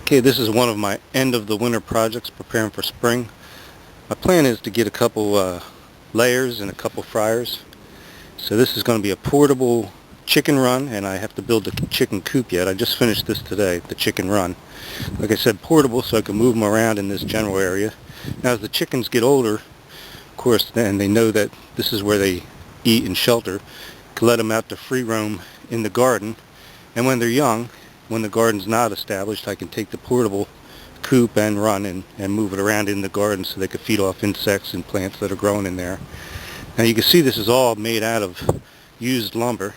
Okay, this is one of my end of the winter projects preparing for spring. My plan is to get a couple layers and a couple fryers. So this is going to be a portable chicken run, and I have to build the chicken coop yet. I just finished this today, the chicken run. Like I said, portable so I can move them around in this general area. Now as the chickens get older, of course, then they know that this is where they eat and shelter. Can let them out to free roam in the garden. And when they're young, when the garden's not established, I can take the portable coop and run and move it around in the garden so they can feed off insects and plants that are growing in there. Now you can see this is all made out of used lumber.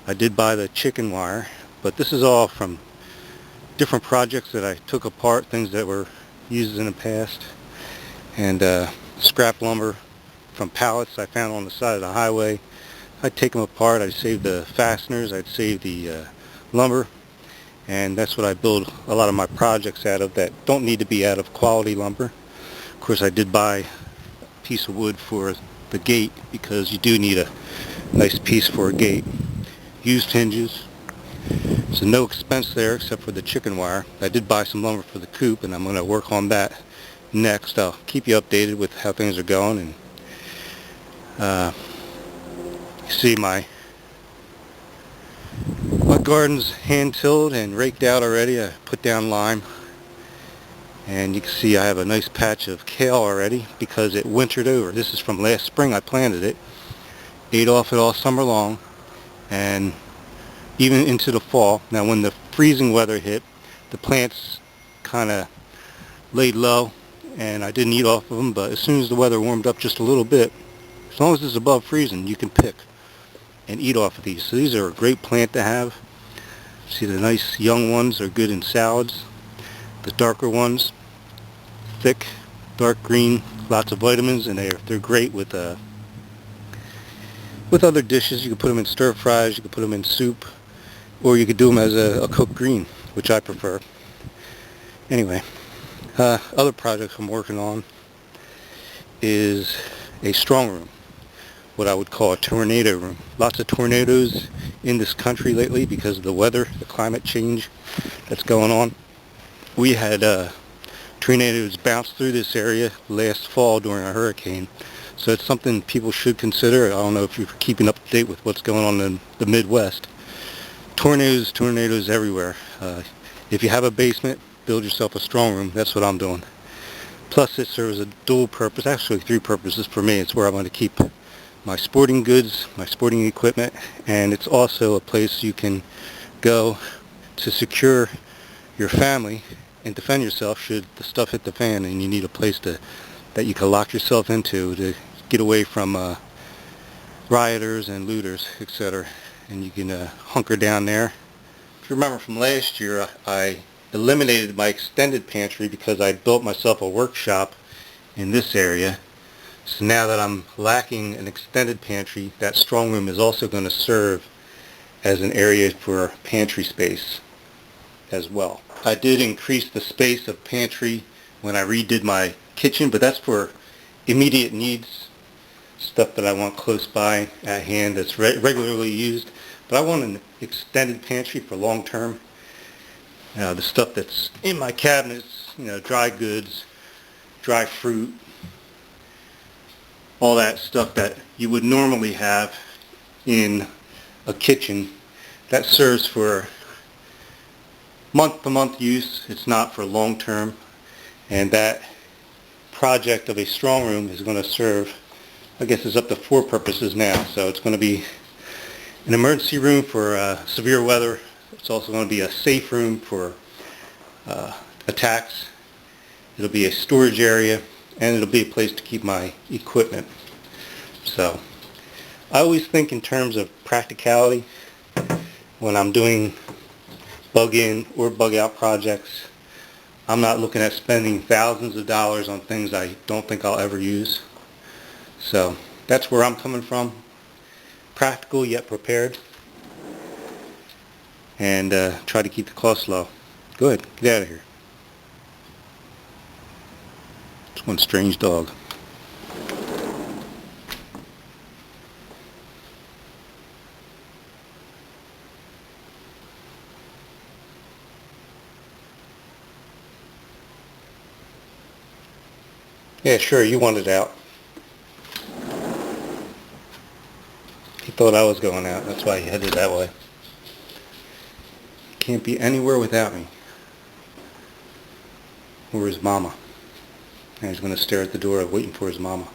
I did buy the chicken wire, but this is all from different projects that I took apart, things that were used in the past, and scrap lumber from pallets I found on the side of the highway. I'd take them apart, I'd save the fasteners, I'd save the lumber, and that's what I build a lot of my projects out of that don't need to be out of quality lumber. Of course, I did buy a piece of wood for the gate because you do need a nice piece for a gate. Used hinges, so no expense there except for the chicken wire. I did buy some lumber for the coop, and I'm going to work on that next. I'll keep you updated with how things are going. And you see my garden's hand-tilled and raked out already. I put down lime, and you can see I have a nice patch of kale already because it wintered over. This is from last spring. I planted it, ate off it all summer long, and even into the fall. Now when the freezing weather hit, the plants kind of laid low and I didn't eat off of them, but as soon as the weather warmed up just a little bit, as long as it's above freezing, you can pick and eat off of these. So these are a great plant to have. See, the nice young ones are good in salads. The darker ones, thick, dark green, lots of vitamins, and they're great with other dishes. You can put them in stir fries, you can put them in soup, or you could do them as a cooked green, which I prefer. Anyway, other projects I'm working on is a strong room, what I would call a tornado room. Lots of tornadoes in this country lately because of the weather, the climate change that's going on. We had tornadoes bounce through this area last fall during a hurricane, so it's something people should consider. I don't know if you're keeping up to date with what's going on in the Midwest. Tornadoes everywhere. If you have a basement, build yourself a strong room. That's what I'm doing. Plus it serves a dual purpose, actually three purposes for me. It's where I'm going to keep my sporting goods, my sporting equipment, and it's also a place you can go to secure your family and defend yourself should the stuff hit the fan and you need a place that you can lock yourself into to get away from rioters and looters, etc. And you can hunker down there. If you remember from last year, I eliminated my extended pantry because I built myself a workshop in this area. So now that I'm lacking an extended pantry, that strong room is also going to serve as an area for pantry space as well. I did increase the space of pantry when I redid my kitchen, but that's for immediate needs, stuff that I want close by at hand that's regularly used. But I want an extended pantry for long term. The stuff that's in my cabinets, dry goods, dry fruit, all that stuff that you would normally have in a kitchen, that serves for month-to-month use. It's not for long term. And that project of a strong room is going to serve, I guess it's up to 4 purposes now. So it's going to be an emergency room for severe weather. It's also going to be a safe room for attacks. It'll be a storage area, and it'll be a place to keep my equipment. So I always think in terms of practicality when I'm doing bug in or bug out projects. I'm not looking at spending thousands of dollars on things I don't think I'll ever use. So that's where I'm coming from. Practical yet prepared, and try to keep the costs low. Go ahead, get out of here. It's one strange dog. Yeah, sure, you wanted out. He thought I was going out. That's why he headed that way. He can't be anywhere without me. Or his mama. And he's going to stare at the door waiting for his mama.